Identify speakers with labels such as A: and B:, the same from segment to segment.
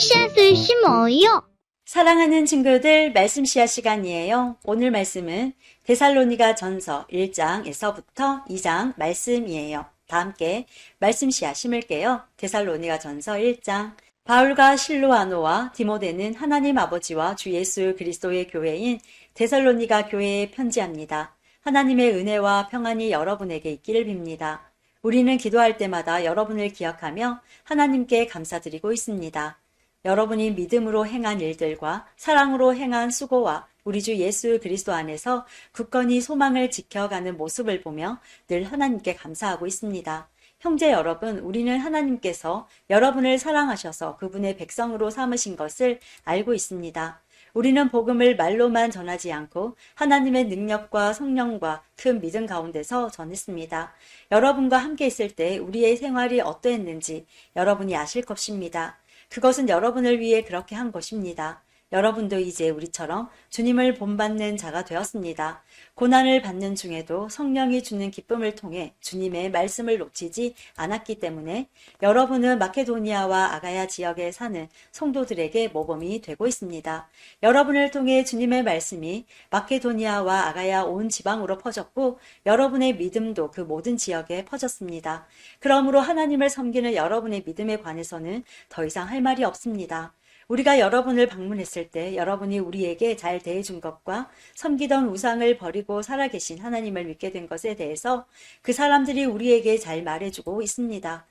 A: 씨앗을 심어요.
B: 사랑하는 친구들, 말씀 씨앗 시간이에요. 오늘 말씀은 데살로니가 전서 1장에서부터 2장 말씀이에요. 다 함께 말씀 씨앗 심을게요. 데살로니가 전서 1장. 바울과 실로아노와 디모데는 하나님 아버지와 주 예수 그리스도의 교회인 데살로니가 교회에 편지합니다. 하나님의 은혜와 평안이 여러분에게 있기를 빕니다. 우리는 기도할 때마다 여러분을 기억하며 하나님께 감사드리고 있습니다. 여러분이 믿음으로 행한 일들과 사랑으로 행한 수고와 우리 주 예수 그리스도 안에서 굳건히 소망을 지켜가는 모습을 보며 늘 하나님께 감사하고 있습니다. 형제 여러분, 우리는 하나님께서 여러분을 사랑하셔서 그분의 백성으로 삼으신 것을 알고 있습니다. 우리는 복음을 말로만 전하지 않고 하나님의 능력과 성령과 큰 믿음 가운데서 전했습니다. 여러분과 함께 있을 때 우리의 생활이 어떠했는지 여러분이 아실 것입니다. 그것은 여러분을 위해 그렇게 한 것입니다. 여러분도 이제 우리처럼 주님을 본받는 자가 되었습니다. 고난을 받는 중에도 성령이 주는 기쁨을 통해 주님의 말씀을 놓치지 않았기 때문에 여러분은 마케도니아와 아가야 지역에 사는 성도들에게 모범이 되고 있습니다. 여러분을 통해 주님의 말씀이 마케도니아와 아가야 온 지방으로 퍼졌고 여러분의 믿음도 그 모든 지역에 퍼졌습니다. 그러므로 하나님을 섬기는 여러분의 믿음에 관해서는 더 이상 할 말이 없습니다. 우리가 여러분을 방문했을 때 여러분이 우리에게 잘 대해준 것과 섬기던 우상을 버리고 살아계신 하나님을 믿게 된 것에 대해서 그 사람들이 우리에게 잘 말해주고 있습니다.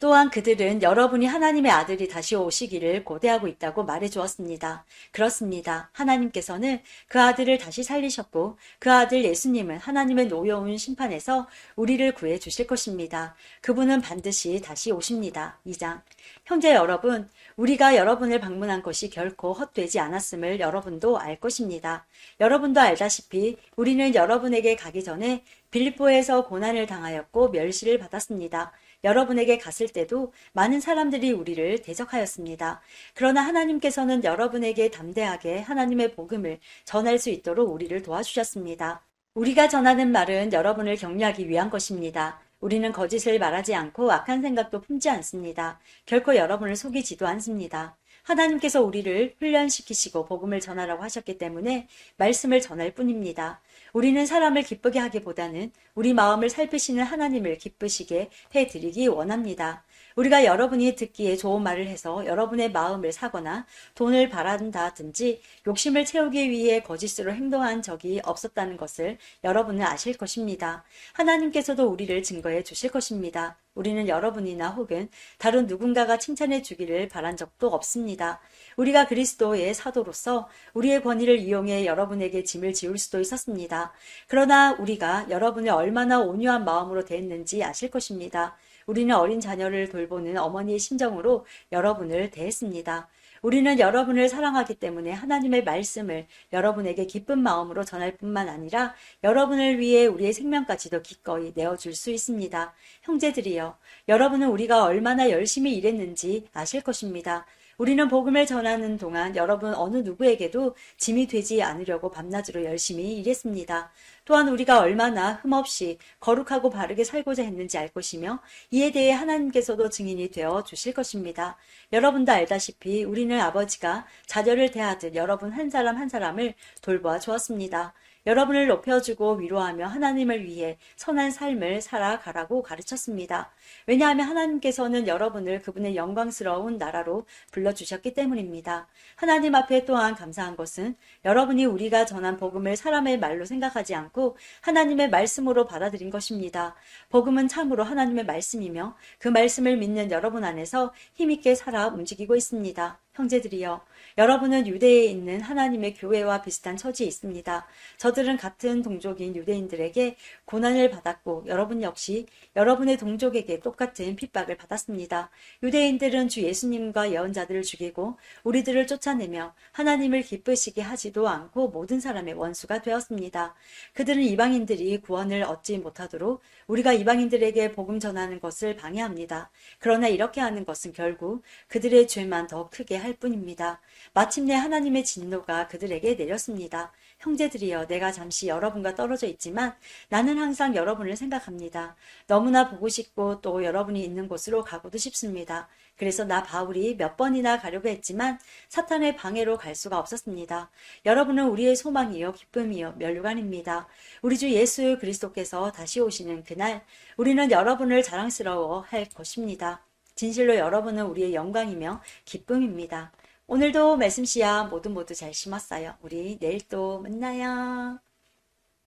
B: 또한 그들은 여러분이 하나님의 아들이 다시 오시기를 고대하고 있다고 말해주었습니다. 그렇습니다. 하나님께서는 그 아들을 다시 살리셨고 그 아들 예수님은 하나님의 노여운 심판에서 우리를 구해 주실 것입니다. 그분은 반드시 다시 오십니다. 2장. 형제 여러분, 우리가 여러분을 방문한 것이 결코 헛되지 않았음을 여러분도 알 것입니다. 여러분도 알다시피 우리는 여러분에게 가기 전에 빌립보에서 고난을 당하였고 멸시를 받았습니다. 여러분에게 갔을 때도 많은 사람들이 우리를 대적하였습니다. 그러나 하나님께서는 여러분에게 담대하게 하나님의 복음을 전할 수 있도록 우리를 도와주셨습니다. 우리가 전하는 말은 여러분을 격려하기 위한 것입니다. 우리는 거짓을 말하지 않고 악한 생각도 품지 않습니다. 결코 여러분을 속이지도 않습니다. 하나님께서 우리를 훈련시키시고 복음을 전하라고 하셨기 때문에 말씀을 전할 뿐입니다. 우리는 사람을 기쁘게 하기보다는 우리 마음을 살피시는 하나님을 기쁘시게 해드리기 원합니다. 우리가 여러분이 듣기에 좋은 말을 해서 여러분의 마음을 사거나 돈을 바란다든지 욕심을 채우기 위해 거짓으로 행동한 적이 없었다는 것을 여러분은 아실 것입니다. 하나님께서도 우리를 증거해 주실 것입니다. 우리는 여러분이나 혹은 다른 누군가가 칭찬해 주기를 바란 적도 없습니다. 우리가 그리스도의 사도로서 우리의 권위를 이용해 여러분에게 짐을 지울 수도 있었습니다. 그러나 우리가 여러분을 얼마나 온유한 마음으로 대했는지 아실 것입니다. 우리는 어린 자녀를 돌보는 어머니의 심정으로 여러분을 대했습니다. 우리는 여러분을 사랑하기 때문에 하나님의 말씀을 여러분에게 기쁜 마음으로 전할 뿐만 아니라 여러분을 위해 우리의 생명까지도 기꺼이 내어줄 수 있습니다. 형제들이여, 여러분은 우리가 얼마나 열심히 일했는지 아실 것입니다. 우리는 복음을 전하는 동안 여러분 어느 누구에게도 짐이 되지 않으려고 밤낮으로 열심히 일했습니다. 또한 우리가 얼마나 흠없이 거룩하고 바르게 살고자 했는지 알 것이며 이에 대해 하나님께서도 증인이 되어 주실 것입니다. 여러분도 알다시피 우리는 아버지가 자녀를 대하듯 여러분 한 사람 한 사람을 돌보아 주었습니다. 여러분을 높여주고 위로하며 하나님을 위해 선한 삶을 살아가라고 가르쳤습니다. 왜냐하면 하나님께서는 여러분을 그분의 영광스러운 나라로 불러주셨기 때문입니다. 하나님 앞에 또한 감사한 것은 여러분이 우리가 전한 복음을 사람의 말로 생각하지 않고 하나님의 말씀으로 받아들인 것입니다. 복음은 참으로 하나님의 말씀이며 그 말씀을 믿는 여러분 안에서 힘있게 살아 움직이고 있습니다. 형제들이여, 여러분은 유대에 있는 하나님의 교회와 비슷한 처지에 있습니다. 저들은 같은 동족인 유대인들에게 고난을 받았고 여러분 역시 여러분의 동족에게 똑같은 핍박을 받았습니다. 유대인들은 주 예수님과 예언자들을 죽이고 우리들을 쫓아내며 하나님을 기쁘시게 하지도 않고 모든 사람의 원수가 되었습니다. 그들은 이방인들이 구원을 얻지 못하도록 우리가 이방인들에게 복음 전하는 것을 방해합니다. 그러나 이렇게 하는 것은 결국 그들의 죄만 더 크게 할 할 뿐입니다. 마침내 하나님의 진노가 그들에게 내렸습니다. 형제들이여, 내가 잠시 여러분과 떨어져 있지만 나는 항상 여러분을 생각합니다. 너무나 보고 싶고 또 여러분이 있는 곳으로 가고도 싶습니다. 그래서 나 바울이 몇 번이나 가려고 했지만 사탄의 방해로 갈 수가 없었습니다. 여러분은 우리의 소망이요 기쁨이요 면류관입니다. 우리 주 예수 그리스도께서 다시 오시는 그날 우리는 여러분을 자랑스러워 할 것입니다. 진실로 여러분은 우리의 영광이며 기쁨입니다. 오늘도 말씀 씨앗 모두 잘 심었어요. 우리 내일 또 만나요.